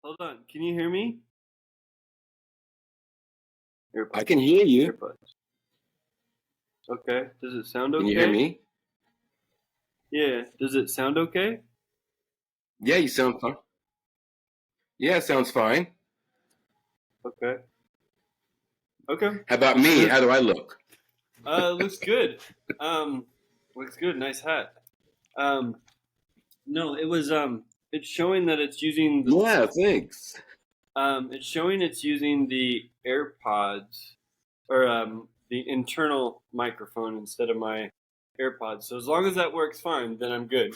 Hold on. Can you hear me? I can hear you. Earbuds. Okay. Does it sound okay? Can you hear me? Yeah. Does it sound okay? Yeah, you sound fine. Yeah, it sounds fine. Okay. Okay. How about me? How do I look? Looks good. Looks good. Nice hat. No, it's showing that it's using Yeah, thanks. it's showing it's using the AirPods or the internal microphone instead of my AirPods. So as long as that works fine, then I'm good.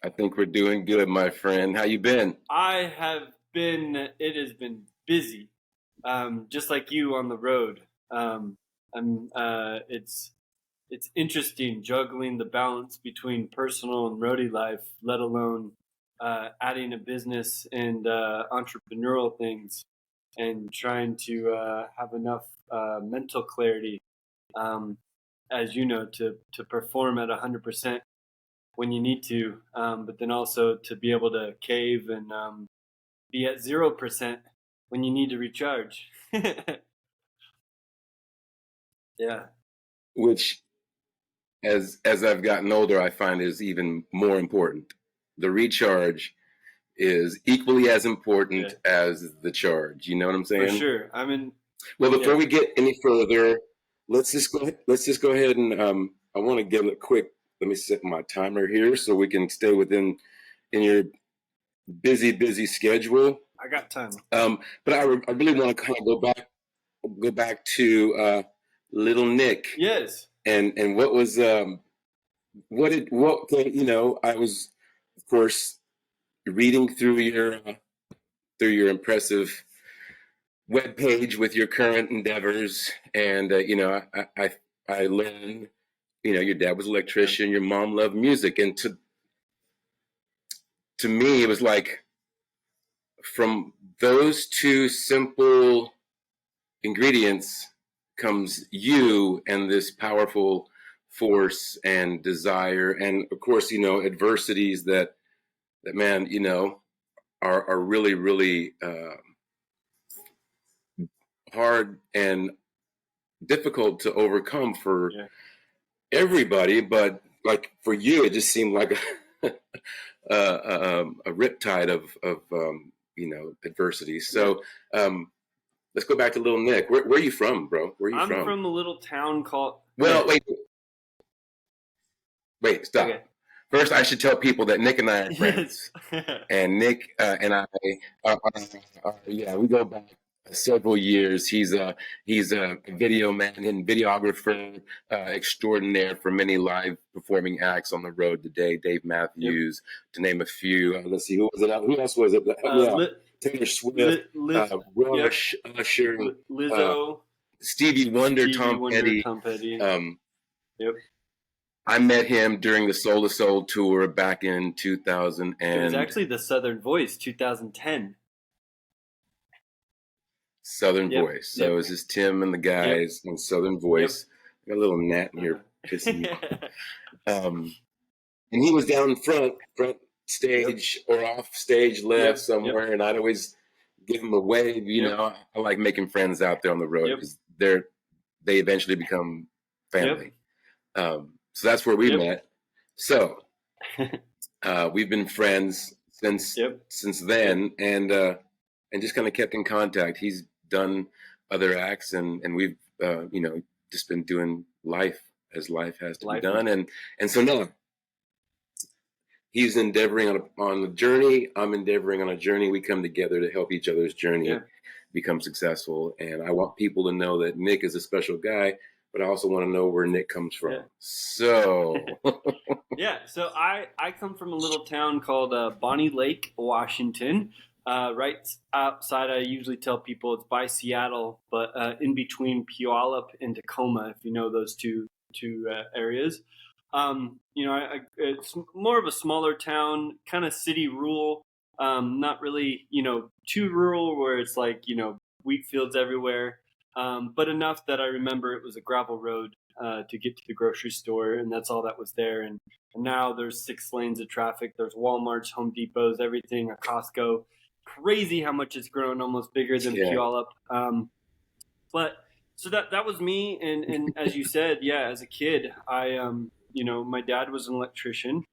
I think we're doing good, my friend. How you been? It has been busy. Just like you on the road. It's interesting juggling the balance between personal and roadie life, let alone adding a business and entrepreneurial things, and trying to have enough mental clarity, as you know, to perform at 100% when you need to, but then also to be able to cave and be at 0% when you need to recharge. Yeah. Which, as I've gotten older, I find is even more important. The recharge is equally as important as the charge. You know what I'm saying? For sure. Well, before we get any further, let's just go ahead and I want to give it a quick. Let me set my timer here so we can stay in your busy schedule. I got time. But I really want to kind of go back to little Nick. Yes. And what was I was, of course, reading through your impressive webpage with your current endeavors, and I learned, your dad was an electrician, your mom loved music, and to me it was like, from those two simple ingredients comes you and this powerful force and desire, and of course, adversities that man, are really, really hard and difficult to overcome for everybody, but like for you, it just seemed like a riptide of adversity. So let's go back to little Nick. Where are you from, bro? Where are you from? I'm from a little town called. Well, wait, stop. Okay. First, I should tell people that Nick and I are friends, and Nick and I we go back several years. He's a video man and videographer extraordinaire for many live performing acts on the road today. Dave Matthews, to name a few. Let's see, who was it? Who else was it? Taylor Swift, Rush, Usher, Lizzo, Stevie Wonder, Tom Petty. Yep. I met him during the Soul to Soul tour back in 2000. It was actually the Southern Voice, 2010. Southern Voice. So it was just Tim and the guys in Southern Voice. Got a little gnat in here pissing me off. And he was down front stage or off stage left somewhere, and I'd always give him a wave. You know, I like making friends out there on the road because they eventually become family. So that's where we met. So we've been friends since then, and just kind of kept in contact. He's done other acts, and we've just been doing life as life has to be done, and so now he's endeavoring on a journey. I'm endeavoring on a journey. We come together to help each other's journey become successful. And I want people to know that Nick is a special guy, but I also want to know where Nick comes from. So so I come from a little town called Bonnie Lake, Washington. Right outside, I usually tell people it's by Seattle, but in between Puyallup and Tacoma, if you know those two areas. It's more of a smaller town, kind of city rural, not really, too rural where it's like, wheat fields everywhere, but enough that I remember it was a gravel road to get to the grocery store, and that's all that was there. And now there's 6 lanes of traffic. There's Walmarts, Home Depots, everything, a Costco. Crazy how much it's grown, almost bigger than Puyallup. But so that was me. And as you said, yeah, as a kid, my dad was an electrician.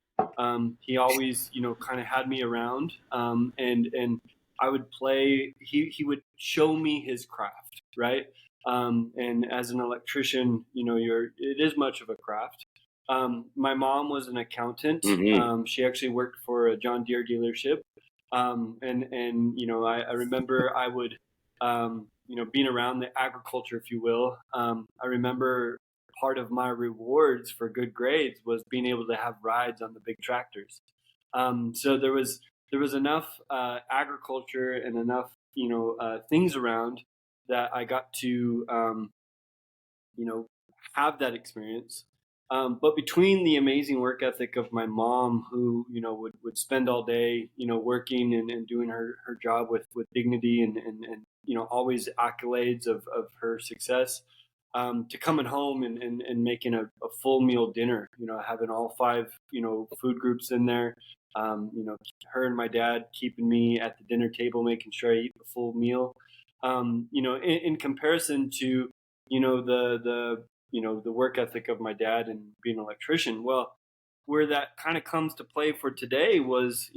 He always, kind of had me around. And I would play, he would show me his craft, right? And as an electrician, it is much of a craft. My mom was an accountant. Mm-hmm. She actually worked for a John Deere dealership. I remember I would, being around the agriculture, if you will. I remember part of my rewards for good grades was being able to have rides on the big tractors. So there was enough agriculture and enough, things around that I got to, have that experience. But between the amazing work ethic of my mom, who would spend all day working and doing her job with dignity and always accolades of her success, to coming home and making a full meal dinner, having all 5 food groups in there, her and my dad keeping me at the dinner table, making sure I eat the full meal, in comparison to the work ethic of my dad and being an electrician. Well, where that kind of comes to play for today was,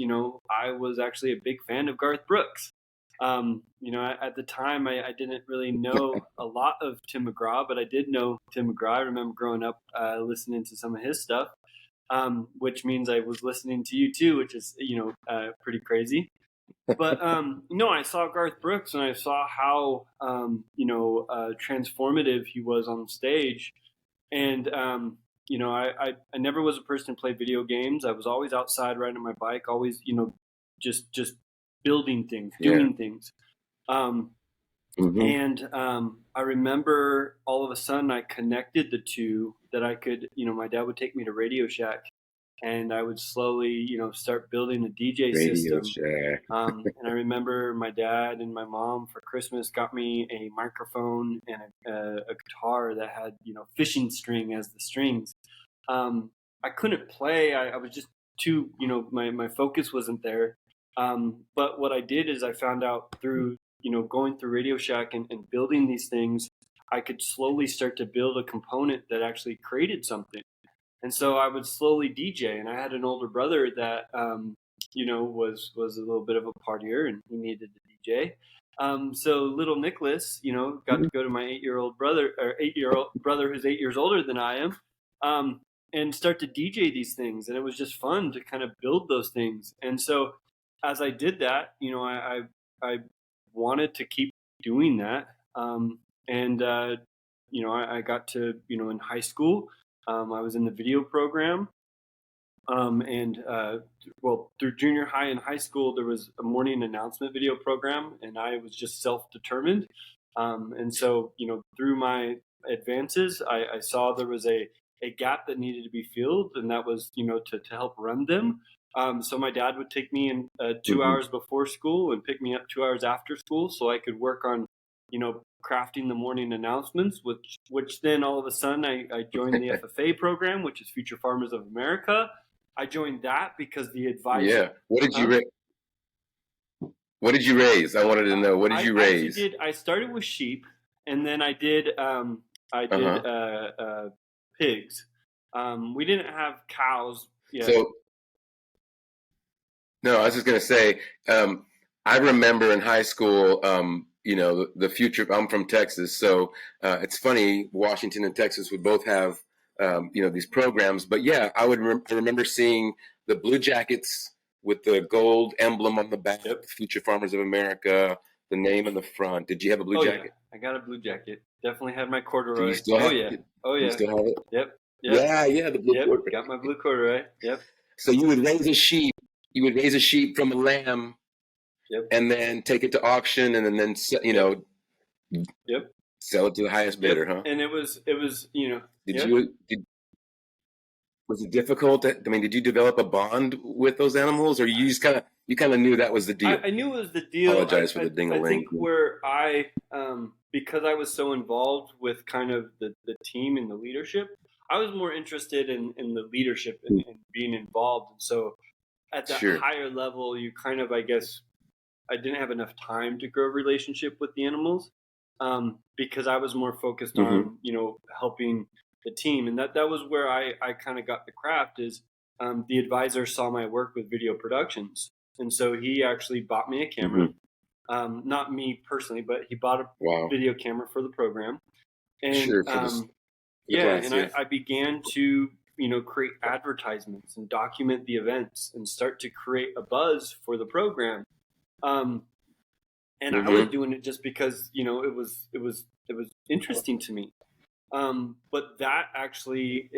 I was actually a big fan of Garth Brooks. At the time, I didn't really know a lot of Tim McGraw, but I did know Tim McGraw. I remember growing up listening to some of his stuff, which means I was listening to you too, which is, pretty crazy. But I saw Garth Brooks and I saw how transformative he was on stage, and I never was a person to play video games. I was always outside riding my bike, always just building things, doing things. And I remember all of a sudden I connected the two, that I could, my dad would take me to Radio Shack. And I would slowly, start building a DJ system. And I remember my dad and my mom for Christmas got me a microphone and a guitar that had, fishing string as the strings. I couldn't play. I was just too, my focus wasn't there. But what I did is I found out through, going through Radio Shack and building these things, I could slowly start to build a component that actually created something. And so I would slowly DJ, and I had an older brother that, was a little bit of a partier, and he needed to DJ. So little Nicholas, got to go to my 8-year-old brother who's 8 years older than I am, and start to DJ these things. And it was just fun to kind of build those things. And so as I did that, I wanted to keep doing that. I got to, in high school, I was in the video program, through junior high and high school, there was a morning announcement video program, and I was just self-determined. And so, through my advances, I saw there was a gap that needed to be filled, and that was, to help run them. So my dad would take me in 2 hours before school and pick me up 2 hours after school, so I could work on, crafting the morning announcements, which then all of a sudden I joined the FFA program, which is Future Farmers of America. I joined that because the advisor. Yeah. What did you raise? I wanted to know. What did you raise? I started with sheep, and then I did pigs. We didn't have cows yet. So, no, I was just going to say, I remember in high school, the future. I'm from Texas, so it's funny. Washington and Texas would both have, these programs. But yeah, I would remember seeing the Blue Jackets with the gold emblem on the back, Future Farmers of America, the name in the front. Did you have a blue jacket? Yeah. I got a blue jacket. Definitely had my corduroy. Do you still have it? Oh yeah. You still have it? Yep. Yeah, the blue corduroy. Got my blue corduroy. Yep. So you would raise a sheep. You would raise a sheep from a lamb. Yep. And then take it to auction, and then sell it to the highest bidder, huh? And it was was it difficult? Did you develop a bond with those animals, or you just kind of you kind of knew that was the deal. I knew it was the deal. Apologize for the ding-a-ling. I think where because I was so involved with kind of the team and the leadership, I was more interested in the leadership and being involved. And so at that higher level, you kind of, I guess, I didn't have enough time to grow a relationship with the animals because I was more focused on, helping the team. And that was where I kind of got the craft is the advisor saw my work with video productions. And so he actually bought me a camera, not me personally, but he bought a video camera for the program. And I began to, create advertisements and document the events and start to create a buzz for the program. And I was doing it just because, it was interesting to me. But that actually,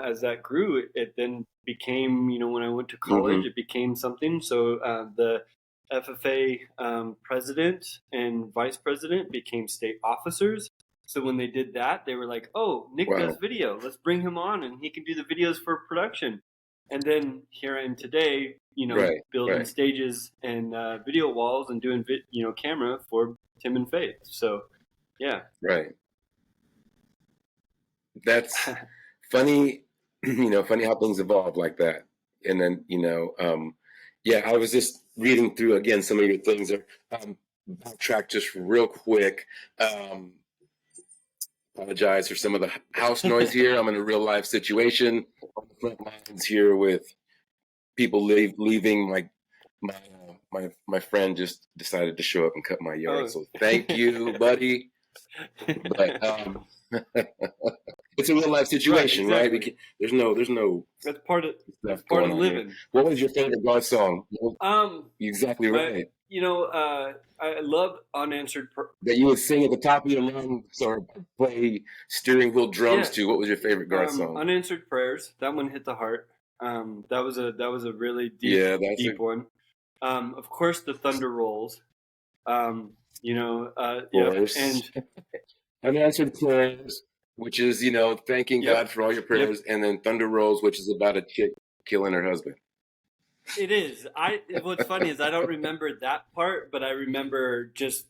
as that grew, it then became, when I went to college, it became something. So the FFA president and vice president became state officers. So when they did that, they were like, oh, Nick does video. Let's bring him on and he can do the videos for production. And then here I am today, building stages and video walls and doing, camera for Tim and Faith. So, yeah. Right. That's funny, funny how things evolve like that. And then, I was just reading through again some of your things. Backtrack just real quick. Apologize for some of the house noise here. I'm in a real life situation on the front lines here with people leaving. My friend just decided to show up and cut my yard. So thank you, buddy. But it's a real life situation, right? There's no. That's part of living. Here. What was your favorite God song? Exactly right. I love unanswered that you would sing at the top of your lungs or play steering wheel drums to. What was your favorite God song? Unanswered Prayers. That one hit the heart. That was a really deep one. Of course, the Thunder Rolls. And Unanswered Prayers, which is thanking God for all your prayers, and then Thunder Rolls, which is about a chick killing her husband. It is. What's funny is I don't remember that part, but I remember just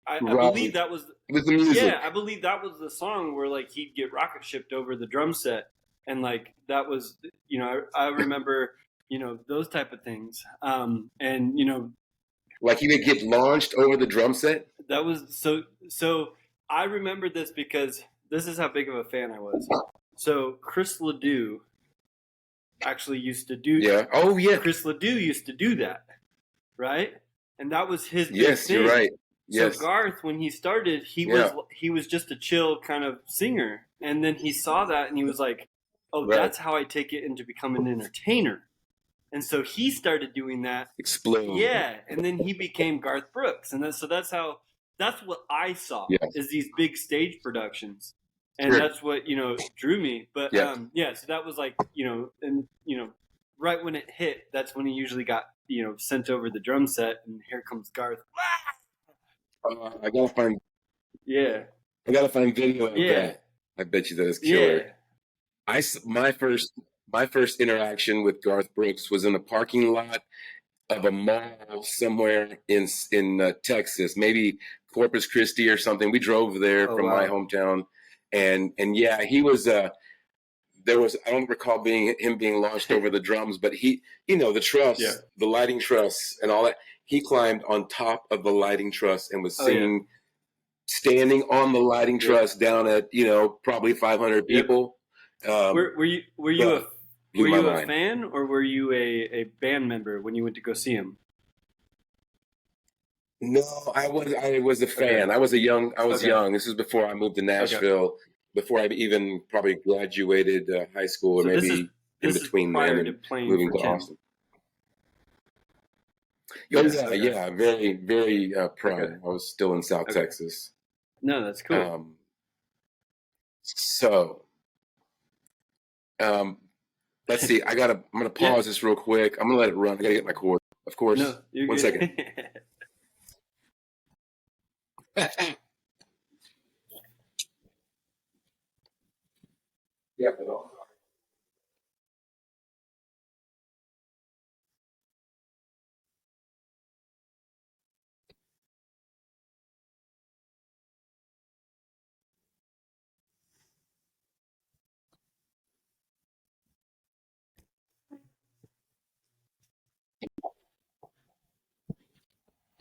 I believe that was with the music. Yeah, I believe that was the song where like he'd get rocket shipped over the drum set, and like that was I remember those type of things, and like he would get launched over the drum set. That was so. I remember this because this is how big of a fan I was. So Chris Ledoux actually used to do that. Oh, yeah. Chris Ledoux used to do that, right? And that was his big thing. You're right. Yes. So Garth, when he started, he was just a chill kind of singer. And then he saw that and he was like, oh, that's how I take it into becoming an entertainer. And so he started doing that. Explode. Yeah. And then he became Garth Brooks. And that's what I saw is these big stage productions. And that's what, drew me. But, so that was like, right when it hit, that's when he usually got, sent over the drum set. And here comes Garth. I gotta find video of that. I bet you that is killer. My first interaction with Garth Brooks was in a parking lot of a mall somewhere in Texas, maybe Corpus Christi or something. We drove there from my hometown, and he was. There was, I don't recall him being launched over the drums, but he, the truss, the lighting truss, and all that. He climbed on top of the lighting truss and was singing, standing on the lighting truss down at probably 500 people. Were you a fan or were you a band member when you went to go see him? No, I was a fan. Okay. I was young. This was before I moved to Nashville, before I even probably graduated high school, or maybe in between then and moving to Austin. Very, very proud. Okay. I was still in South Texas. No, that's cool. Let's see. I'm gonna pause this real quick. I'm gonna let it run. I gotta get my cord. Of course. No, you're One good. second. Yeah.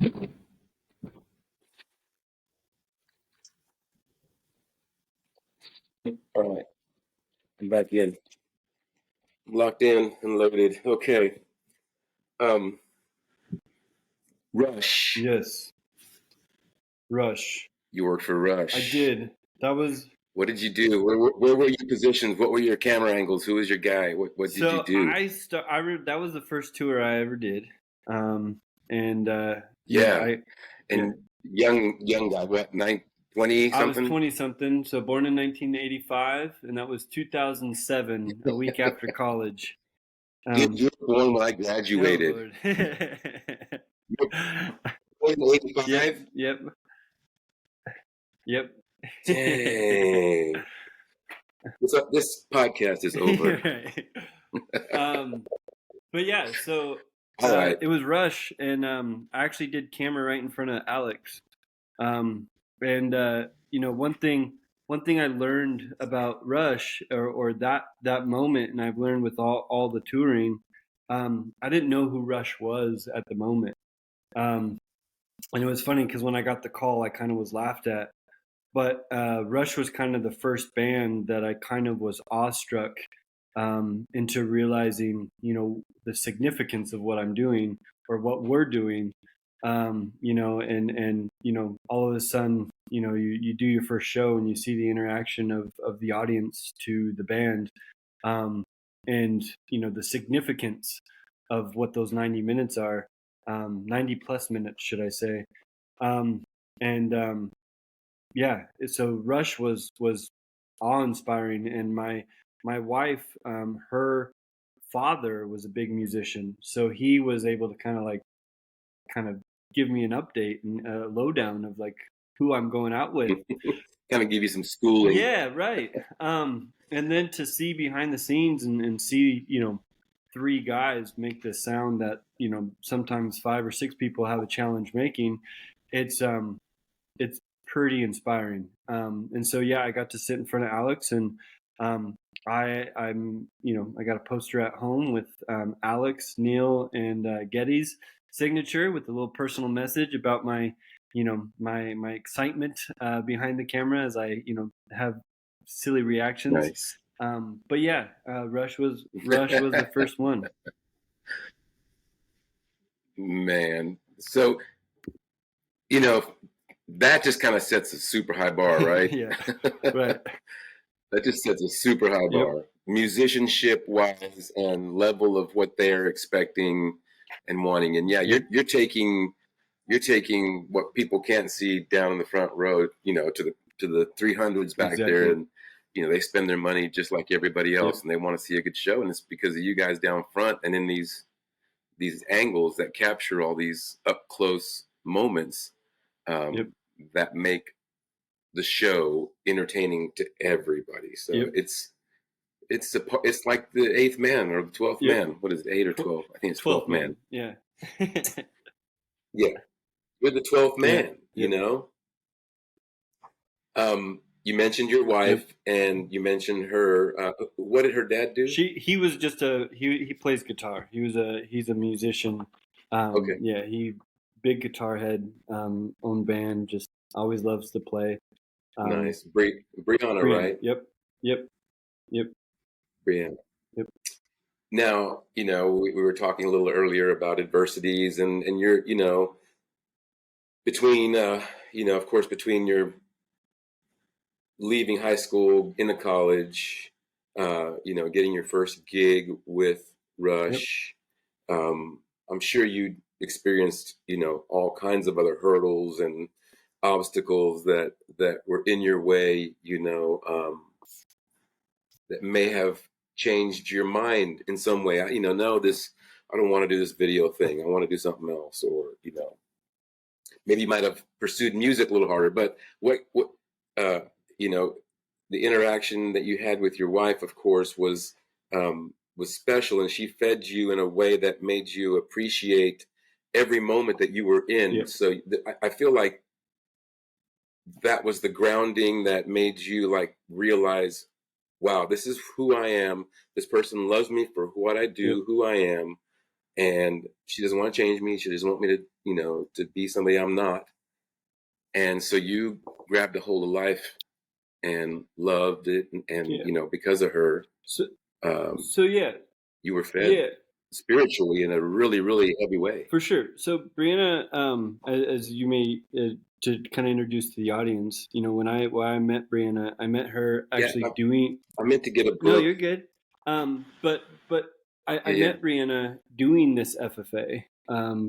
All right, I'm back in. Locked in and loaded. Okay. Um, Rush. Yes, Rush. You worked for Rush. I did. That was. What did you do? Where were your positions? What were your camera angles? Who was your guy? What did you do? That was the first tour I ever did. And yeah, and young guy, what, 20 something? I was 20 something. So born in 1985, and that was 2007, a week after college. You were born when I graduated. Oh, Lord. You were born in 85? Yep. Dang. This podcast is over. But yeah, so it was Rush, and I actually did camera right in front of Alex. And one thing I learned about Rush or that moment, and I've learned with all the touring, I didn't know who Rush was at the moment. And it was funny because when I got the call, I kind of was laughed at. But Rush was kind of the first band that I kind of was awestruck into realizing, the significance of what I'm doing or what we're doing. And all of a sudden, you do your first show and you see the interaction of the audience to the band, and the significance of what those 90 minutes are, 90 plus minutes, should I say. Yeah, so Rush was awe-inspiring, and my wife, her father was a big musician, so he was able to kind of give me an update and a lowdown of like who I'm going out with. Kind of give you some schooling. Yeah, right. And then to see behind the scenes and see, three guys make this sound that, sometimes 5 or 6 people have a challenge making, it's pretty inspiring. And so, yeah, I got to sit in front of Alex, and I got a poster at home with Alex, Neil, and Getty's signature with a little personal message about my my excitement behind the camera as I have silly reactions. Nice. But yeah, Rush was the first one. Man, so that just kind of sets a super high bar, right? Yeah, right. That just sets a super high bar, musicianship wise and level of what they're expecting and wanting. And yeah, you're taking what people can't see down in the front row, to the 300s back there, and they spend their money just like everybody else, and they want to see a good show, and it's because of you guys down front and in these angles that capture all these up close moments that make the show entertaining to everybody. So it's like the 8th man or the 12th man. What is it, 8 or 12? I think it's 12th man. Yeah. Yeah. You're the 12th man, You mentioned your wife and you mentioned her. What did her dad do? He was just he plays guitar. He's a musician. Okay. Yeah, big guitar head, own band, just always loves to play. Nice. Brianna, right? Yep. Brianna. Yep. Now, we were talking a little earlier about adversities and you're, between, of course, between your leaving high school into college, getting your first gig with Rush. I'm sure you experienced, all kinds of other hurdles and obstacles that were in your way, that may have changed your mind in some way. No, I don't want to do this video thing. I want to do something else, or maybe you might have pursued music a little harder. But what the interaction that you had with your wife, of course, was special, and she fed you in a way that made you appreciate every moment that you were in. Yep. So I feel like that was the grounding that made you realize, wow, this is who I am. This person loves me for what I do, who I am, and she doesn't want to change me. She doesn't want me to, to be somebody I'm not. And so you grabbed a hold of life and loved it, and because of her, So yeah, you were fed spiritually in a really, really heavy way. For sure. So Brianna, as you may to kind of introduce to the audience, when I met Brianna, I met her actually doing. I meant to get a book. No, you're good. But I met Brianna doing this FFA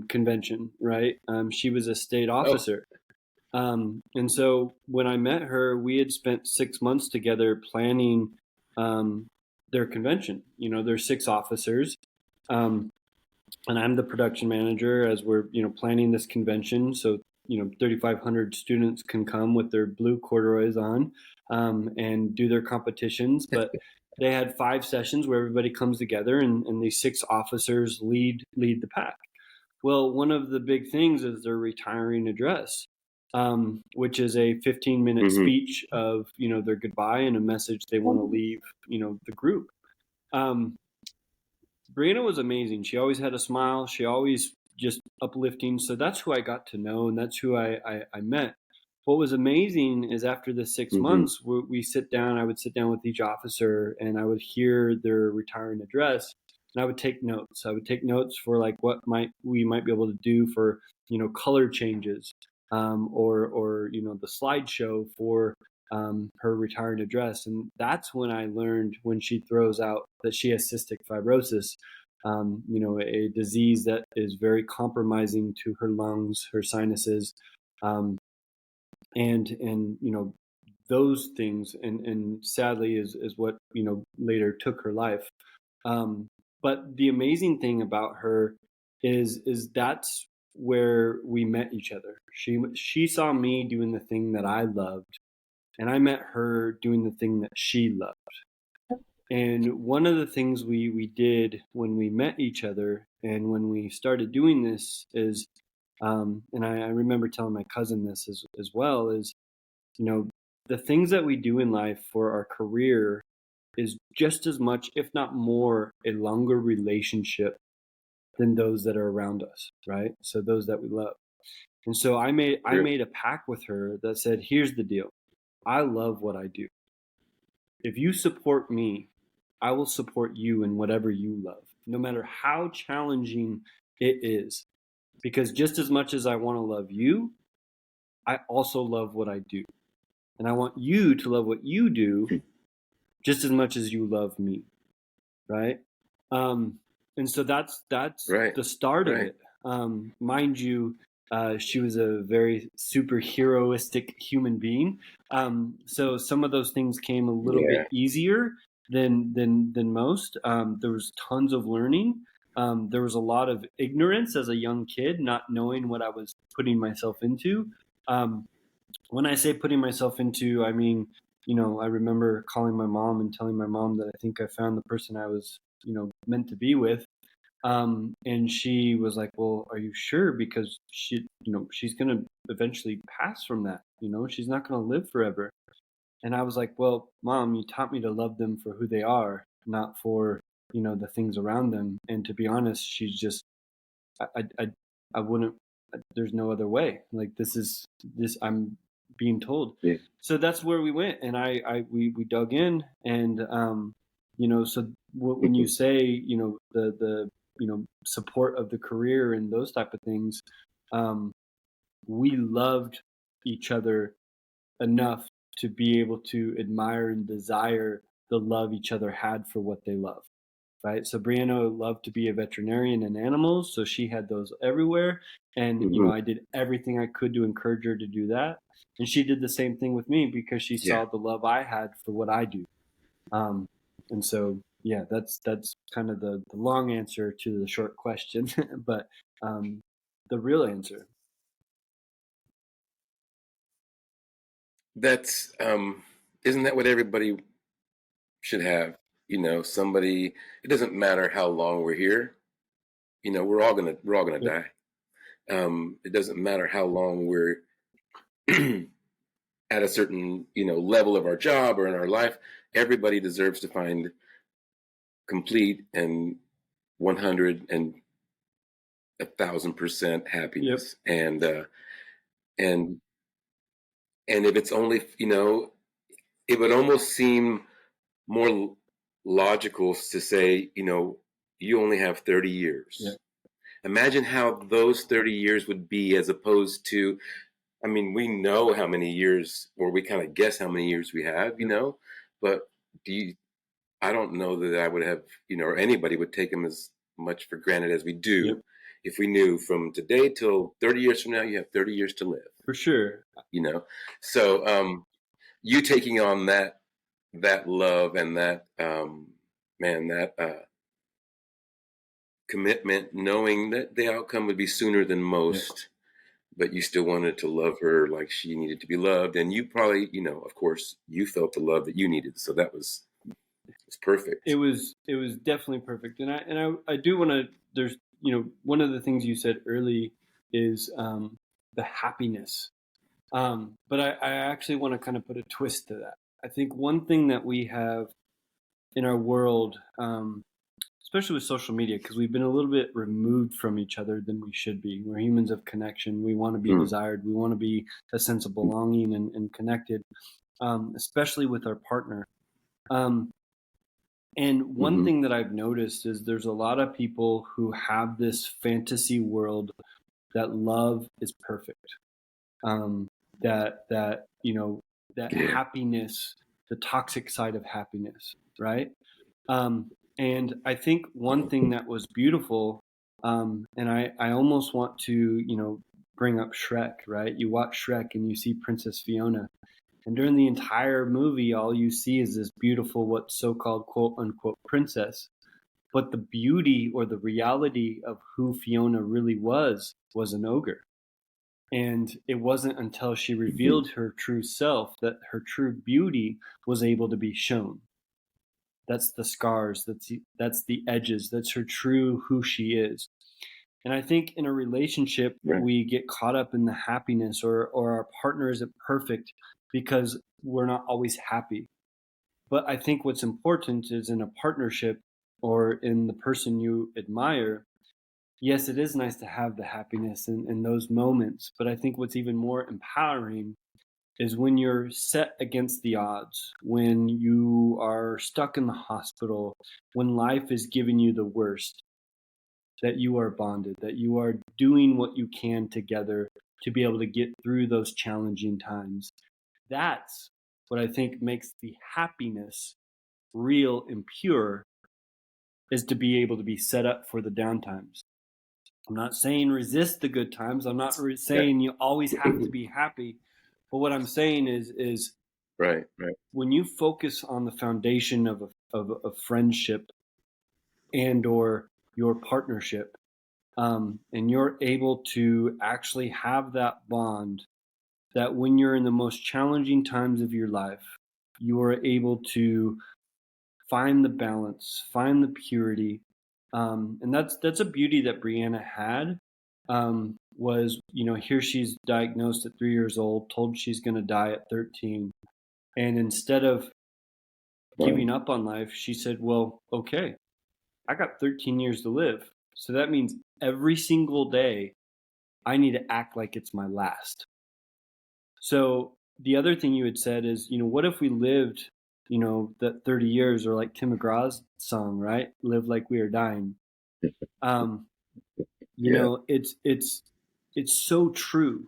convention, right? She was a state officer. And so when I met her, we had spent 6 months together planning their convention. There's 6 officers. And I'm the production manager as we're, planning this convention. So, 3,500 students can come with their blue corduroys on and do their competitions. But they had 5 sessions where everybody comes together and these 6 officers lead the pack. Well, one of the big things is their retiring address, which is a 15-minute speech of, their goodbye and a message they want to leave, the group. Brianna was amazing. She always had a smile. She always just uplifting. So that's who I got to know, and that's who I met. What was amazing is after the 6 months, we sit down. I would sit down with each officer, and I would hear their retiring address, and I would take notes. I would take notes for like what we might be able to do for color changes, or the slideshow for her retiring address. And that's when I learned, when she throws out that she has cystic fibrosis, a disease that is very compromising to her lungs, her sinuses, and those things, and sadly is what later took her life. But the amazing thing about her is that's where we met each other. She saw me doing the thing that I loved, and I met her doing the thing that she loved. And one of the things we did when we met each other and when we started doing this is, and I remember telling my cousin this as well, is, the things that we do in life for our career is just as much, if not more, a longer relationship than those that are around us, right? So those that we love. And so I made a pact with her that said, here's the deal. I love what I do. If you support me, I will support you in whatever you love, no matter how challenging it is. Because just as much as I want to love you, I also love what I do. And I want you to love what you do just as much as you love me, right? And so that's the start of it. Mind you, she was a very superheroistic human being. So some of those things came a little bit easier than most. There was tons of learning. There was a lot of ignorance as a young kid, not knowing what I was putting myself into. When I say putting myself into, I mean, I remember calling my mom and telling my mom that I think I found the person I was, meant to be with. And she was like, well, are you sure? Because she's going to eventually pass from that. She's not going to live forever. And I was like, well, Mom, you taught me to love them for who they are, not for, the things around them. And to be honest, she's just, I wouldn't, there's no other way. Like this, I'm being told. Yeah. So that's where we went. And we dug in, and, so when you say, the support of the career and those type of things, we loved each other enough to be able to admire and desire the love each other had for what they love, right? So Brianna loved to be a veterinarian and animals, so she had those everywhere. And, I did everything I could to encourage her to do that. And she did the same thing with me because she saw the love I had for what I do. And so, that's kind of the long answer to the short question, but the real answer. That's isn't that what everybody should have? Somebody. It doesn't matter how long we're here. We're all gonna die. It doesn't matter how long we're at a certain level of our job or in our life. Everybody deserves to find complete and 100 and 1,000% happiness. And if it's only, it would almost seem more logical to say, you only have 30 years. Yeah. Imagine how those 30 years would be, as opposed to, I mean, we know how many years, or we kind of guess how many years we have, but I don't know that I would have, or anybody would take them as much for granted as we do. Yep. If we knew from today till 30 years from now, you have 30 years to live. For sure. So you taking on that love and that, commitment, knowing that the outcome would be sooner than most, but you still wanted to love her like she needed to be loved. And you probably, of course, you felt the love that you needed. So that was perfect. It was definitely perfect. And I do want to, there's, one of the things you said early is the happiness. But I actually want to kind of put a twist to that. I think one thing that we have in our world, especially with social media, because we've been a little bit removed from each other than we should be. We're humans of connection. We want to be desired. We want to be a sense of belonging and connected, especially with our partner. And one thing that I've noticed is there's a lot of people who have this fantasy world that love is perfect. That happiness, the toxic side of happiness, right? And I think one thing that was beautiful, and I almost want to, bring up Shrek, right? You watch Shrek and you see Princess Fiona. And during the entire movie, all you see is this beautiful, what so-called quote unquote princess. But the beauty or the reality of who Fiona really was an ogre. And it wasn't until she revealed her true self that her true beauty was able to be shown. That's the scars, that's the edges, that's her true who she is. And I think in a relationship, we get caught up in the happiness, or our partner isn't perfect because we're not always happy. But I think what's important is in a partnership or in the person you admire, yes, it is nice to have the happiness in those moments. But I think what's even more empowering is when you're set against the odds, when you are stuck in the hospital, when life is giving you the worst, that you are bonded, that you are doing what you can together to be able to get through those challenging times. That's what I think makes the happiness real and pure, is to be able to be set up for the downtimes. I'm not saying resist the good times. I'm not saying you always have to be happy. But what I'm saying is right. When you focus on the foundation of a friendship and or your partnership, and you're able to actually have that bond, that when you're in the most challenging times of your life, you are able to find the balance, find the purity. And that's a beauty that Brianna had, was, here she's diagnosed at 3 years old, told she's going to die at 13. And instead of giving up on life, she said, well, okay, I got 13 years to live. So that means every single day I need to act like it's my last. So the other thing you had said is, what if we lived, that 30 years, or like Tim McGraw's song, right? Live like we are dying. It's so true.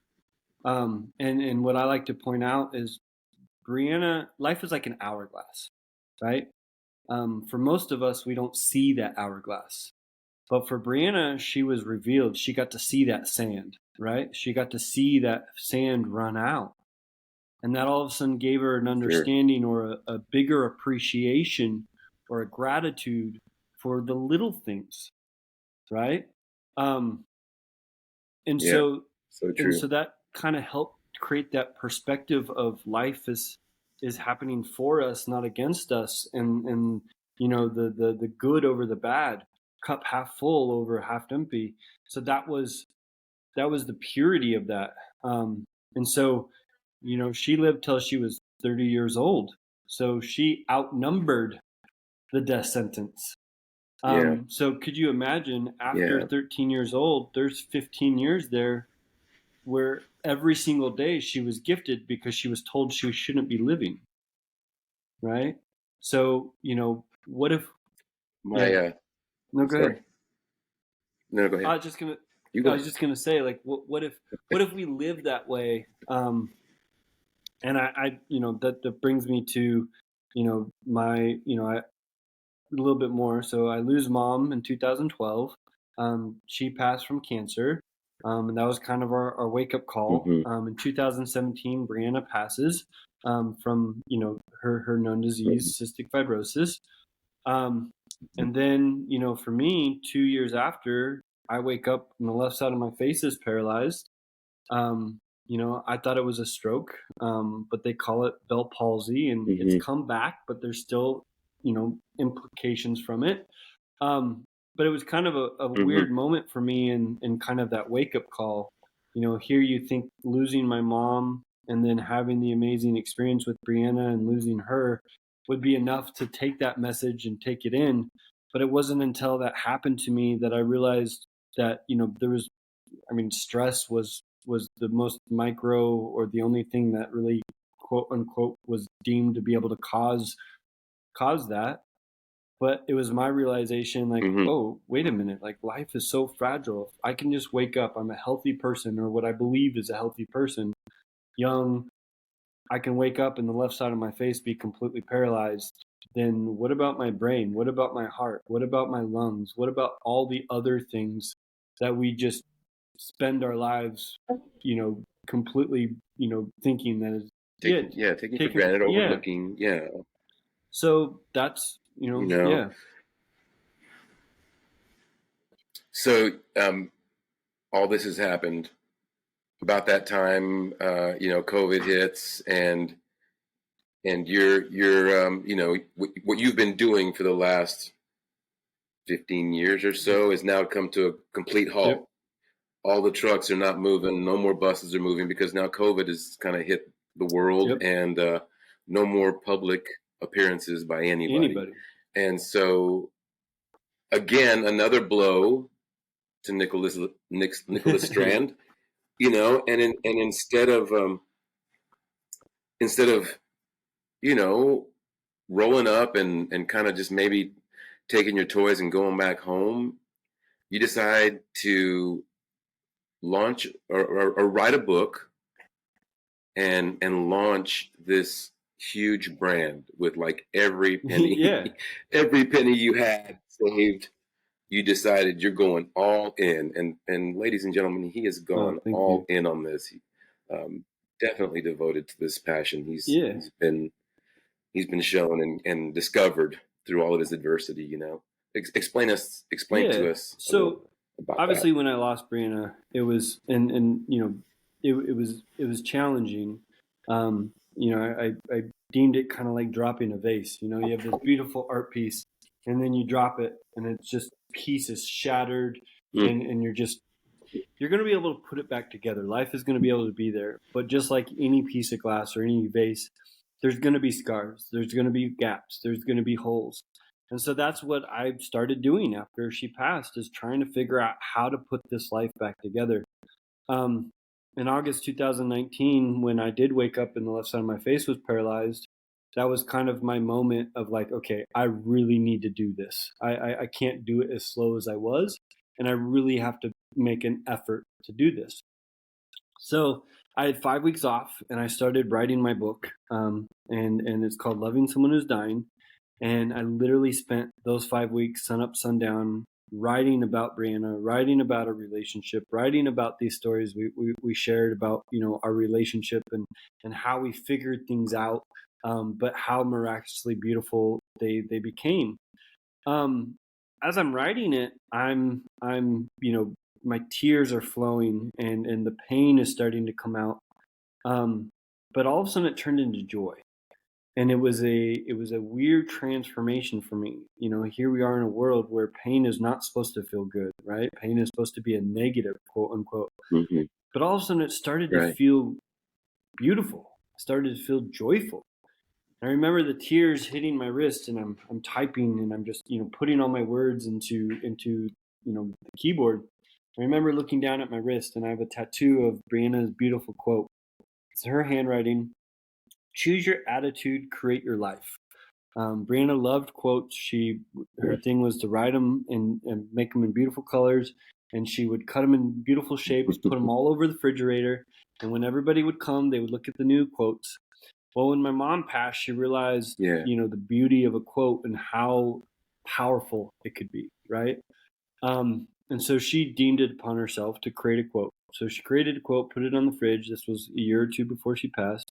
And what I like to point out is, Brianna, life is like an hourglass, right? For most of us, we don't see that hourglass. But for Brianna, she was revealed. She got to see that sand, right? She got to see that sand run out. And that all of a sudden gave her an understanding, or a bigger appreciation, or a gratitude for the little things, right? So that kind of helped create that perspective of life is happening for us, not against us, and the good over the bad, cup half full over half empty. So that was the purity of that. And so, she lived till she was 30 years old. So she outnumbered the death sentence. Yeah. So could you imagine after Yeah. 13 years old, there's 15 years there where every single day she was gifted because she was told she shouldn't be living, right? So, what if, My, yeah, no, go sorry. ahead. No, go ahead. I was just gonna, You I go was ahead. just gonna say, like, what if we live that way? And that brings me to, my, a little bit more. So I lose mom in 2012. She passed from cancer. And that was kind of our wake up call. Mm-hmm. In 2017, Brianna passes from her known Mm-hmm. disease, cystic fibrosis. Um, and then for me, 2 years after, I wake up and the left side of my face is paralyzed. I thought it was a stroke, but they call it Bell palsy, and it's Mm-hmm. come back, but there's still, implications from it. But it was kind of a Mm-hmm. weird moment for me, and kind of that wake up call. Here you think losing my mom and then having the amazing experience with Brianna and losing her would be enough to take that message and take it in. But it wasn't until that happened to me that I realized that, there was, stress was the most micro, or the only thing that really, quote unquote, was deemed to be able to cause that. But it was my realization, like, Mm-hmm. oh, wait a minute, like, life is so fragile. If I can just wake up, I'm a healthy person, or what I believe is a healthy person, young, I can wake up and the left side of my face be completely paralyzed. Then what about my brain? What about my heart? What about my lungs? What about all the other things that we just spend our lives, completely, thinking that is, yeah, Taking for taken, granted, yeah. overlooking. Yeah. So that's, You know, yeah, so, all this has happened about that time, COVID hits, and you're what you've been doing for the last 15 years or so has now come to a complete yep, halt. All the trucks are not moving, no more buses are moving because now COVID has kind of hit the world, yep, and no more public appearances by anybody. anybody. And so, again, another blow to Nicholas Strand, and instead of you know rolling up and kind of just maybe taking your toys and going back home, you decide to launch or write a book and launch this huge brand with like every Yeah, penny every penny you had saved. You decided you're going all in, and ladies and gentlemen, he has oh, gone thank all you. in on this. Definitely devoted to this passion. Yeah, He's been shown and discovered through all of his adversity. Explain yeah. to us a little So about that. obviously, when I lost Brianna, it was, and it was challenging. I deemed it kind of like dropping a vase. You have this beautiful art piece, and then you drop it, and it's just pieces shattered, Mm, and you're going to be able to put it back together. Life is going to be able to be there, but just like any piece of glass or any vase, there's going to be scars, there's going to be gaps, there's going to be holes. And so that's what I started doing after she passed, is trying to figure out how to put this life back together. um, in August 2019, when I did wake up and the left side of my face was paralyzed, that was kind of my moment of like, okay, I really need to do this. I can't do it as slow as I was, and I really have to make an effort to do this. So I had 5 weeks off, and I started writing my book, and it's called Loving Someone Who's Dying. And I literally spent those 5 weeks, sun up, sundown, writing about Brianna, writing about our relationship, writing about these stories we shared about, our relationship, and how we figured things out, but how miraculously beautiful they became. Um, as I'm writing it, my tears are flowing, and the pain is starting to come out. Um, but all of a sudden, it turned into joy, and it was a weird transformation for me. Here we are in a world where pain is not supposed to feel good, right? Pain is supposed to be a negative, quote unquote. hmm But all of a sudden, it started to Right. feel beautiful. It started to feel joyful. And I remember the tears hitting my wrist, and I'm typing, and I'm just, putting all my words into the keyboard. I remember looking down at my wrist, and I have a tattoo of Brianna's beautiful quote. It's her handwriting. Choose your attitude, create your life. Brianna loved quotes. Her thing was to write them and make them in beautiful colors, and she would cut them in beautiful shapes, put them all over the refrigerator. And when everybody would come, they would look at the new quotes. Well, when my mom passed, she realized, the beauty of a quote and how powerful it could be, right? And so she deemed it upon herself to create a quote. So she created a quote, put it on the fridge. This was a year or two before she passed.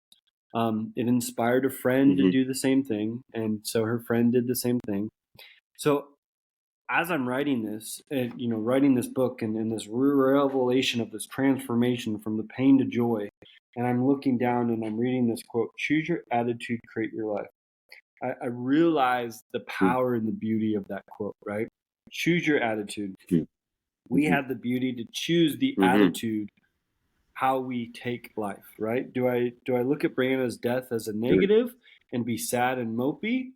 It inspired a friend to do the same thing, and so her friend did the same thing. So as I'm writing this, writing this book and this revelation of this transformation from the pain to joy, and I'm looking down and I'm reading this quote: "Choose your attitude, create your life." I realized the power and the beauty of that quote. Right? Choose your attitude. We have the beauty to choose the attitude, how we take life, right? Do I look at Brianna's death as a negative and be sad and mopey?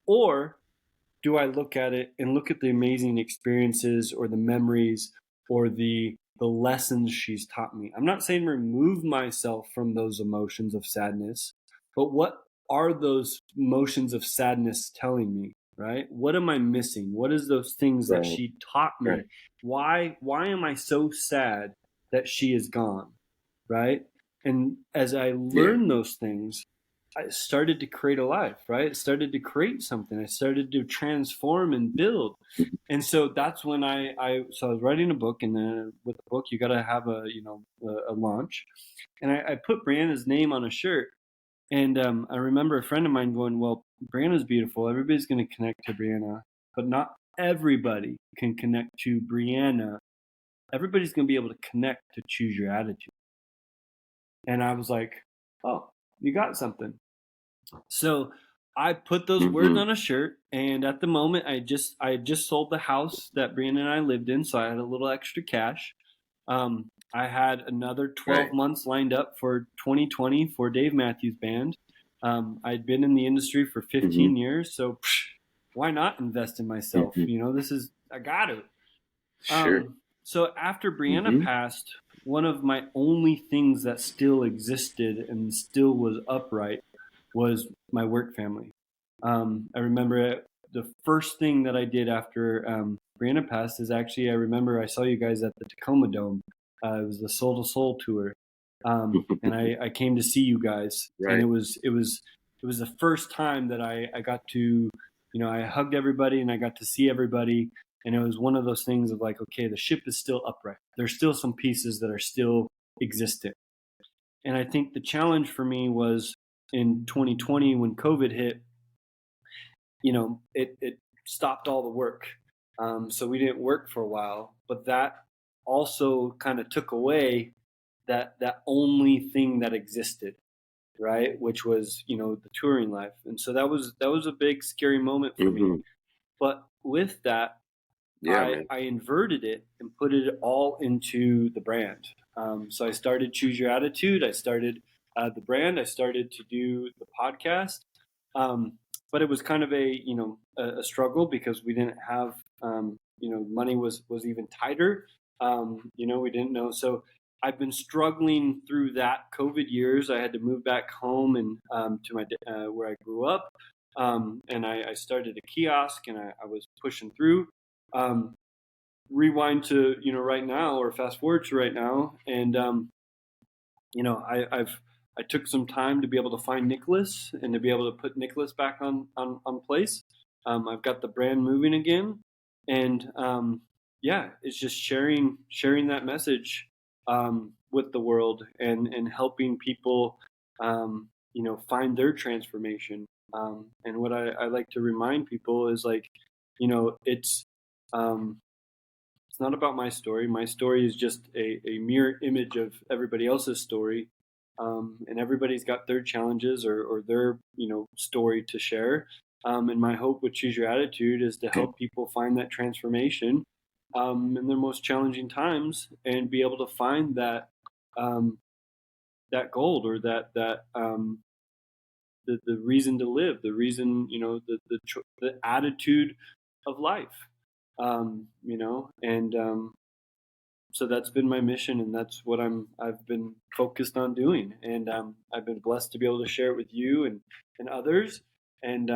Or do I look at it and look at the amazing experiences or the memories or the lessons she's taught me? I'm not saying remove myself from those emotions of sadness, but what are those emotions of sadness telling me, right? What am I missing? What is those things that she taught me? Why am I so sad that she is gone, right? And as I learned those things, I started to create a life, right? I started to create something. I started to transform and build. And so that's when I was writing a book, and then with the book, you got to have a launch. And I put Brianna's name on a shirt. And I remember a friend of mine going, well, Brianna's beautiful. Everybody's going to connect to Brianna, but not everybody can connect to Brianna. Everybody's going to be able to connect to choose your attitude. And I was like, oh, you got something. So I put those words on a shirt, and at the moment, I had just sold the house that Brianna and I lived in, so I had a little extra cash. I had another 12 months lined up for 2020 for Dave Matthews Band. I'd been in the industry for 15 years, so why not invest in myself? I got to. Sure. So after Brianna passed, one of my only things that still existed and still was upright was my work family. I remember the first thing that I did after Brianna passed is actually, I remember I saw you guys at the Tacoma Dome. It was the Soul to Soul tour. And I came to see you guys, and it was the first time that I got to, I hugged everybody and I got to see everybody. And it was one of those things of like, okay, the ship is still upright. There's still some pieces that are still existent. And I think the challenge for me was in 2020 when COVID hit, it stopped all the work. So we didn't work for a while, but that also kind of took away that only thing that existed, right? Which was, the touring life. And so that was a big scary moment for me. But with that, I inverted it and put it all into the brand. So I started Choose Your Attitude. I started the brand. I started to do the podcast. But it was kind of a struggle because we didn't have, money was even tighter. We didn't know. So I've been struggling through that COVID years. I had to move back home and to my where I grew up. And I started a kiosk, and I was pushing through. Rewind to right now, or fast forward to right now, and I took some time to be able to find Nicholas and to be able to put Nicholas back on place. I've got the brand moving again, and it's just sharing that message with the world and helping people find their transformation. And what I like to remind people is like, it's not about my story. My story is just a mirror image of everybody else's story. And everybody's got their challenges or their, story to share. And my hope with Choose Your Attitude is to help people find that transformation in their most challenging times and be able to find that, that gold or that the reason to live, the reason, the attitude of life, and so that's been my mission, and that's what I've been focused on doing, and I've been blessed to be able to share it with you and others, and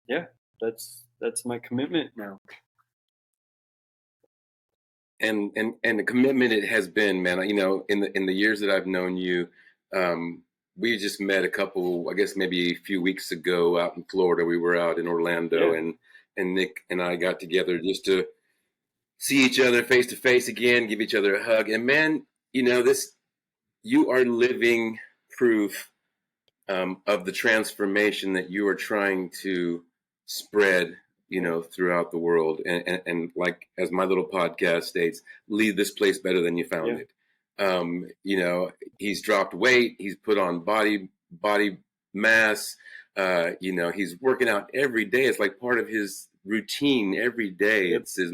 yeah, that's my commitment now. And the commitment it has been, man. In the years that I've known you, we just met a couple, I guess maybe a few weeks ago out in Florida. We were out in Orlando, Yeah. and Nick and I got together just to see each other face to face again, give each other a hug. And man, you are living proof of the transformation that you are trying to spread, throughout the world. And like, as my little podcast states, leave this place better than you found it. He's dropped weight, he's put on body mass, he's working out every day. It's like part of his routine every day. Yep. It's his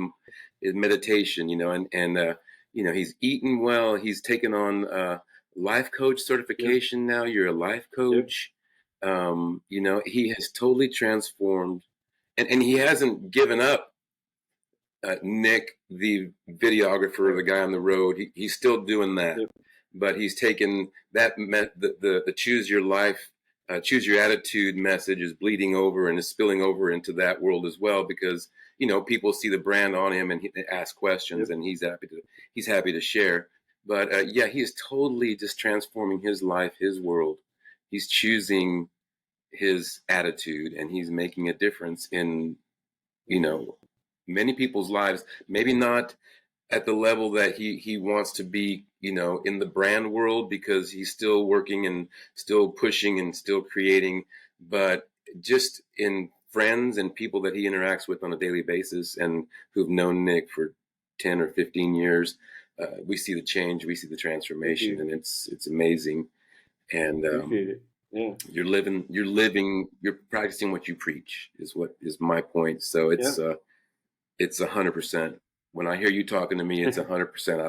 meditation, and he's eating well. He's taken on life coach certification. Now you're a life coach. He has totally transformed, and he hasn't given up. Nick, the videographer, the guy on the road, he's still doing that, but he's taken that the choose your life, choose your attitude message is bleeding over and is spilling over into that world as well, because people see the brand on him and he ask questions, and he's happy to share. But he is totally just transforming his life, his world. He's choosing his attitude, and he's making a difference in many people's lives. Maybe not at the level that he wants to be, in the brand world, because he's still working and still pushing and still creating, but just in friends and people that he interacts with on a daily basis and who've known Nick for 10 or 15 years, we see the change, we see the transformation, and it's amazing. And yeah. you're practicing what you preach is my point. So it's 100%. When I hear you talking to me, it's 100%.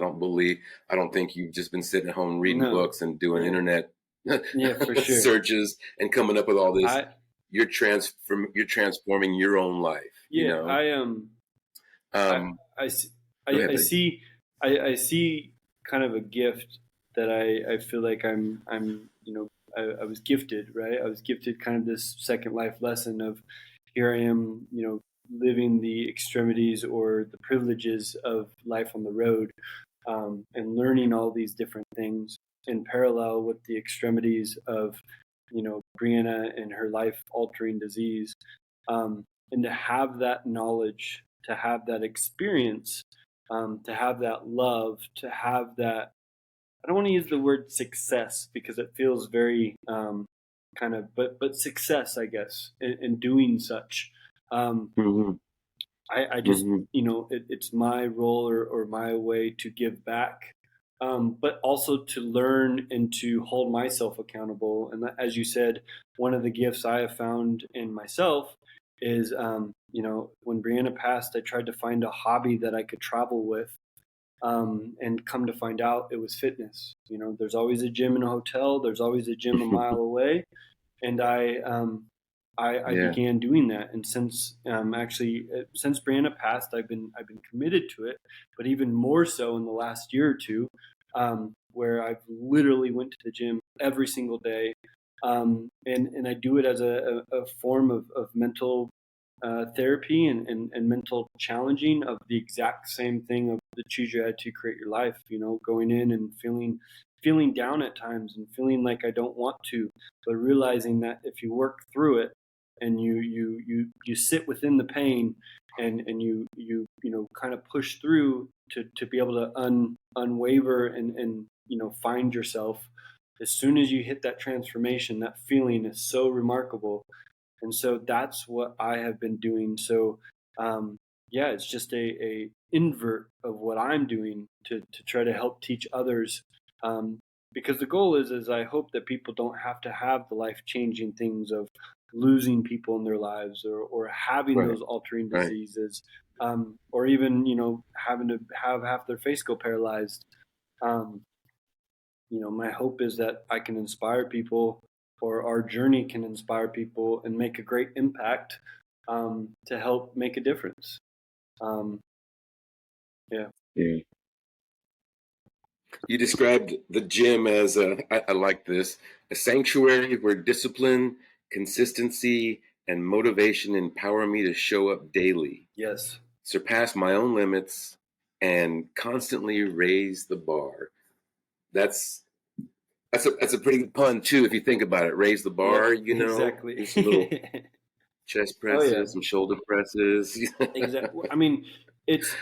I don't think you've just been sitting at home reading books and doing internet for sure. searches and coming up with all this. You're transforming your own life. I am. I see kind of a gift that I feel like I'm I was gifted, right? I was gifted kind of this second life lesson of, here I am, living the extremities or the privileges of life on the road, and learning all these different things in parallel with the extremities of, Brianna and her life-altering disease, and to have that knowledge, to have that experience, to have that love, to have that. I don't want to use the word success because it feels very kind of, but success, I guess, in doing such. I just, it's my role or my way to give back, but also to learn and to hold myself accountable. And as you said, one of the gifts I have found in myself is, when Brianna passed, I tried to find a hobby that I could travel with. And come to find out, it was fitness. There's always a gym in a hotel. There's always a gym a mile away. And I began doing that, and since Brianna passed, I've been committed to it, but even more so in the last year or two, where I've literally went to the gym every single day, and I do it as a form of mental therapy and mental challenging of the exact same thing of the choose your attitude, create your life. Going in and feeling down at times and feeling like I don't want to, but realizing that if you work through it and you sit within the pain and you kind of push through to be able to unwaver and find yourself, as soon as you hit that transformation, that feeling is so remarkable. And so that's what I have been doing. So it's just a invert of what I'm doing to try to help teach others. Because the goal is I hope that people don't have to have the life-changing things of losing people in their lives or having those altering diseases, or even, having to have half their face go paralyzed. My hope is that I can inspire people or our journey can inspire people and make a great impact to help make a difference. Yeah. You described the gym as I like this, a sanctuary where discipline, consistency, and motivation empower me to show up daily. Yes. Surpass my own limits and constantly raise the bar. That's a pretty good pun too, if you think about it. Raise the bar, exactly. do some little chest presses, some shoulder presses. Exactly. I mean, it's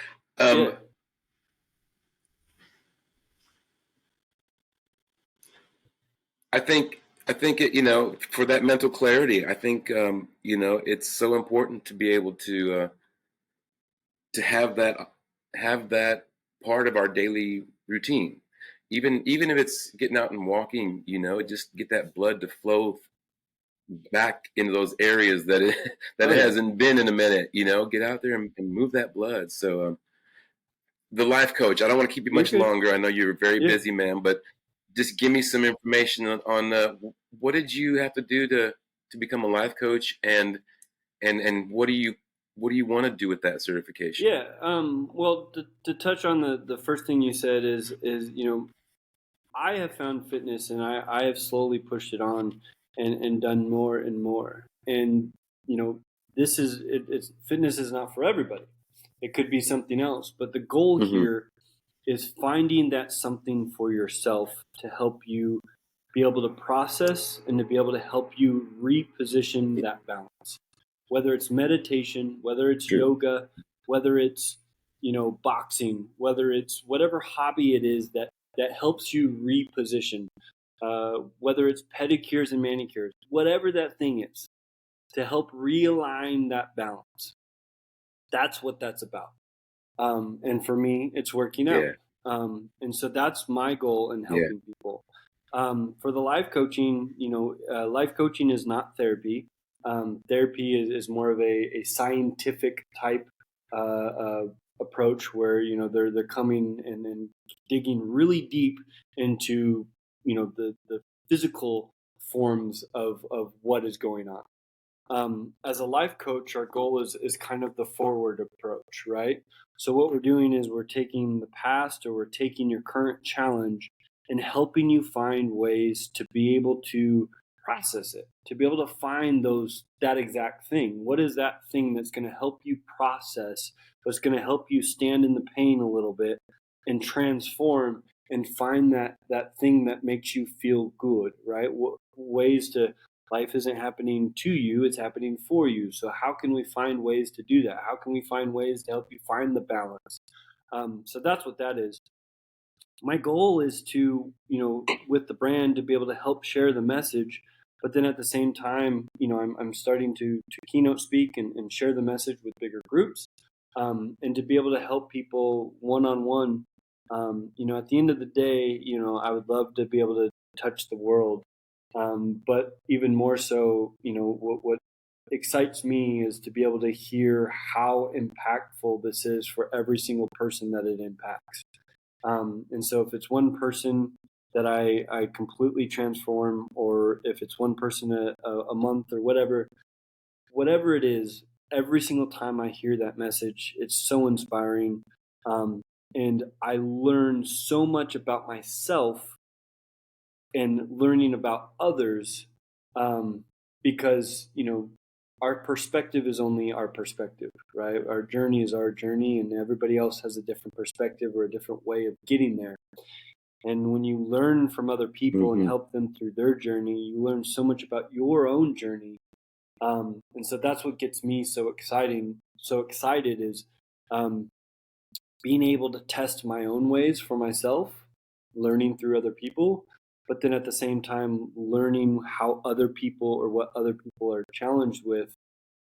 I think it, for that mental clarity, I think it's so important to be able to have that part of our daily routine. Even if it's getting out and walking, just get that blood to flow back into those areas that it hasn't been in a minute. Get out there and move that blood. So the life coach, I don't want to keep you much longer. I know you're a very busy man, but just give me some information on what did you have to do to become a life coach, and what do you want to do with that certification? Yeah. Well, to touch on the first thing you said is I have found fitness, and I have slowly pushed it on and done more and more. And this is it's fitness is not for everybody. It could be something else, but the goal here is finding that something for yourself to help you be able to process and to be able to help you reposition that balance. Whether it's meditation, whether it's yoga, whether it's boxing, whether it's whatever hobby it is that helps you reposition, whether it's pedicures and manicures, whatever that thing is, to help realign that balance. That's what that's about. And for me, it's working out. And so that's my goal in helping people. For the life coaching, life coaching is not therapy. Therapy is more of a scientific type approach where they're coming and digging really deep into the physical forms of what is going on. As a life coach, our goal is kind of the forward approach, right? So what we're doing is we're taking the past, or we're taking your current challenge and helping you find ways to be able to process it, to be able to find that exact thing. What is that thing that's going to help you process, what's going to help you stand in the pain a little bit and transform and find that thing that makes you feel good, right? Ways to life isn't happening to you, it's happening for you. So how can we find ways to do that? How can we find ways to help you find the balance? So that's what that is. My goal is to, with the brand, to be able to help share the message, but then at the same time, I'm starting to keynote speak and share the message with bigger groups, and to be able to help people one-on-one. At the end of the day, I would love to be able to touch the world. But even more so, what excites me is to be able to hear how impactful this is for every single person that it impacts. And so if it's one person that I completely transform, or if it's one person a month or whatever it is, every single time I hear that message, it's so inspiring. And I learn so much about myself and learning about others, because our perspective is only our perspective, right? Our journey is our journey, and everybody else has a different perspective or a different way of getting there. And when you learn from other people and help them through their journey, you learn so much about your own journey. And so that's what gets me so excited is being able to test my own ways for myself, learning through other people, but then at the same time learning how other people, or what other people are challenged with,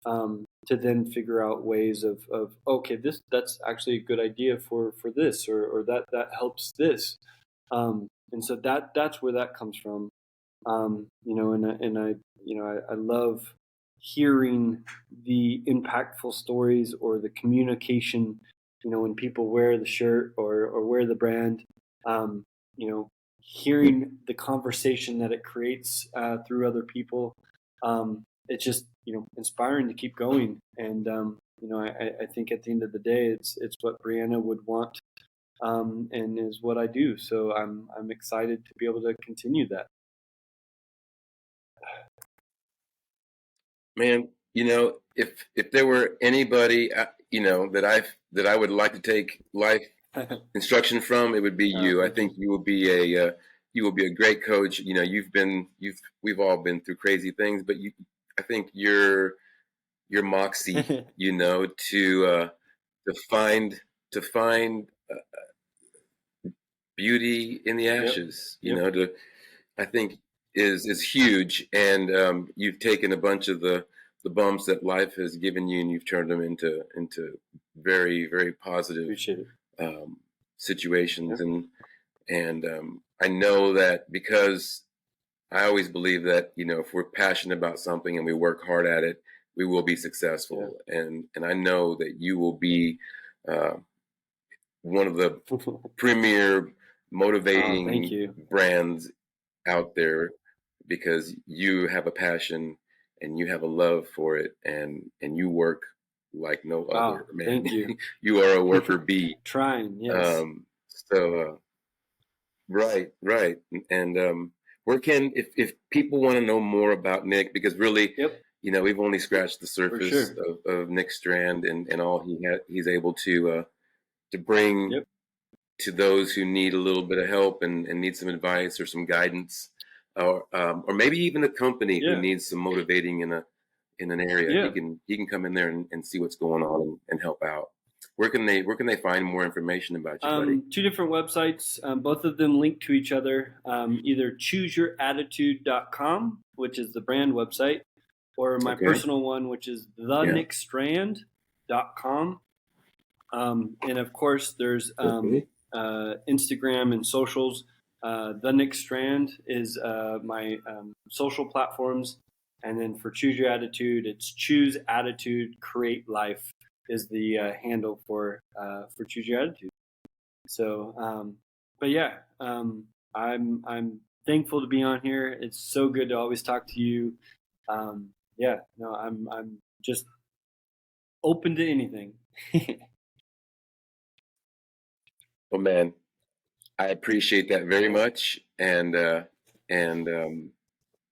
to then figure out ways of okay, that's actually a good idea for this, or that helps this. And so that's where that comes from. I love hearing the impactful stories or the communication, when people wear the shirt or wear the brand. hearing the conversation that it creates through other people. It's just, inspiring to keep going. And, I think at the end of the day, it's what Brianna would want, and is what I do. So I'm excited to be able to continue that. Man, if there were anybody, that I would like to take life instruction from, it would be you. I think you will be a great coach. We've all been through crazy things, but I think your moxie, to find beauty in the ashes, I think is huge. And you've taken a bunch of the bumps that life has given you, and you've turned them into very, very positive situations. And I know that, because I always believe that, if we're passionate about something and we work hard at it, we will be successful. And I know that you will be one of the premier motivating brands out there, because you have a passion and you have a love for it, and you work like no other, man. Thank you. You are a worker bee. Trying, yes. Right. And where if people want to know more about Nick, because really, we've only scratched the surface of Nick Strand and all he's able to bring to those who need a little bit of help and need some advice or some guidance, or maybe even a company who needs some motivating in an area. He can come in there and see what's going on and help out. Where can they find more information about you, buddy? 2 different websites, both of them link to each other. Either chooseyouratitude.com, which is the brand website, or my personal one, which is thenickstrand.com. And of course, there's Instagram and socials. The Nick Strand is my social platforms. And then for Choose Your Attitude, it's Choose Attitude, Create Life is the handle for Choose Your Attitude. So, but yeah, I'm thankful to be on here. It's so good to always talk to you. I'm just open to anything. Well, man, I appreciate that very much, and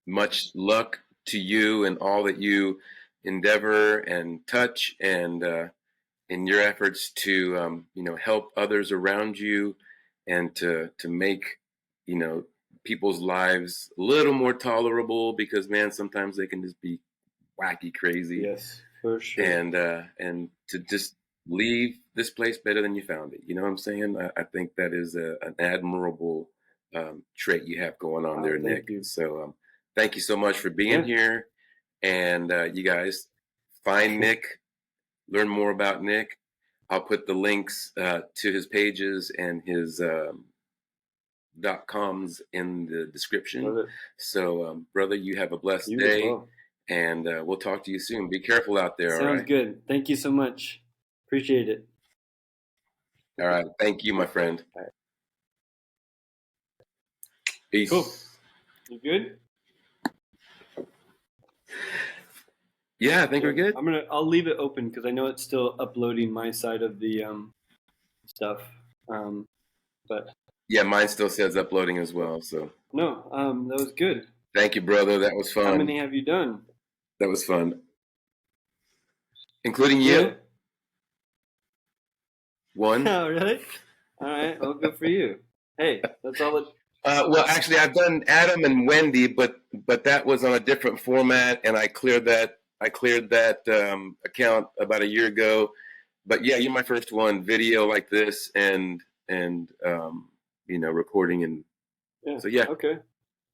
much luck to you and all that you endeavor and touch, and in your efforts to help others around you, and to make people's lives a little more tolerable, because, man, sometimes they can just be wacky crazy. Yes, for sure. And to just leave this place better than you found it. You know what I'm saying? I think that is an admirable trait you have going on there, Nick. You. So thank you so much for being here. And you guys find Nick, learn more about Nick. I'll put the links to his pages and his .coms in the description. So, brother, you have a blessed day. And we'll talk to you soon. Be careful out there. Sounds good. Thank you so much. Appreciate it. All right. Thank you, my friend. All right. Peace. Cool. You good? Yeah, I think we're good. I'll leave it open because I know it's still uploading my side of the stuff. But yeah, mine still says uploading as well. So no, that was good. Thank you, brother. That was fun. How many have you done? That was fun. Including you? Yeah. 1. Oh, really? All right. Well, good for you. Hey, that's all it. Well, actually, I've done Adam and Wendy, but that was on a different format, and I cleared that account about a year ago. But yeah, you're my first one, video like this, and recording, and so yeah. Okay.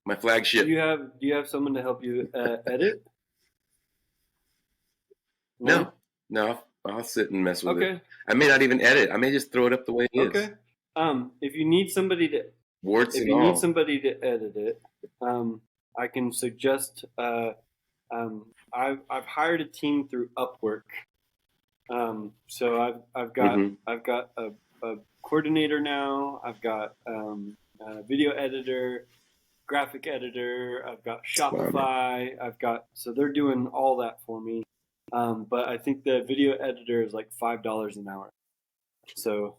My flagship. Do you have someone to help you edit? No, I'll sit and mess with it. I may not even edit. I may just throw it up the way it is. Okay. If you need somebody to need somebody to edit it, I can suggest. I've hired a team through Upwork. So I've got a coordinator now. I've got video editor, graphic editor. I've got Shopify. So they're doing all that for me. But I think the video editor is like $5 an hour. So,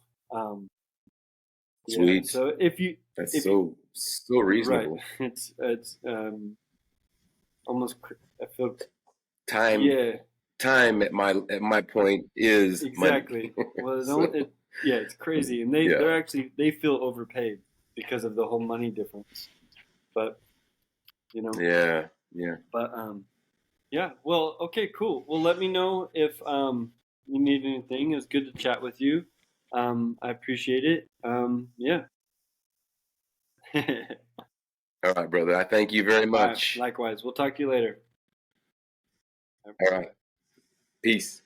Sweet. Yeah, so so reasonable. Right. It's almost, I feel time. Yeah. Time at my point is exactly. Money. Well, it's crazy, and they feel overpaid because of the whole money difference. But yeah. But yeah. Well, okay, cool. Well, let me know if you need anything. It was good to chat with you. I appreciate it. Yeah. All right, brother. I thank you very much. Likewise. We'll talk to you later. All right. Peace.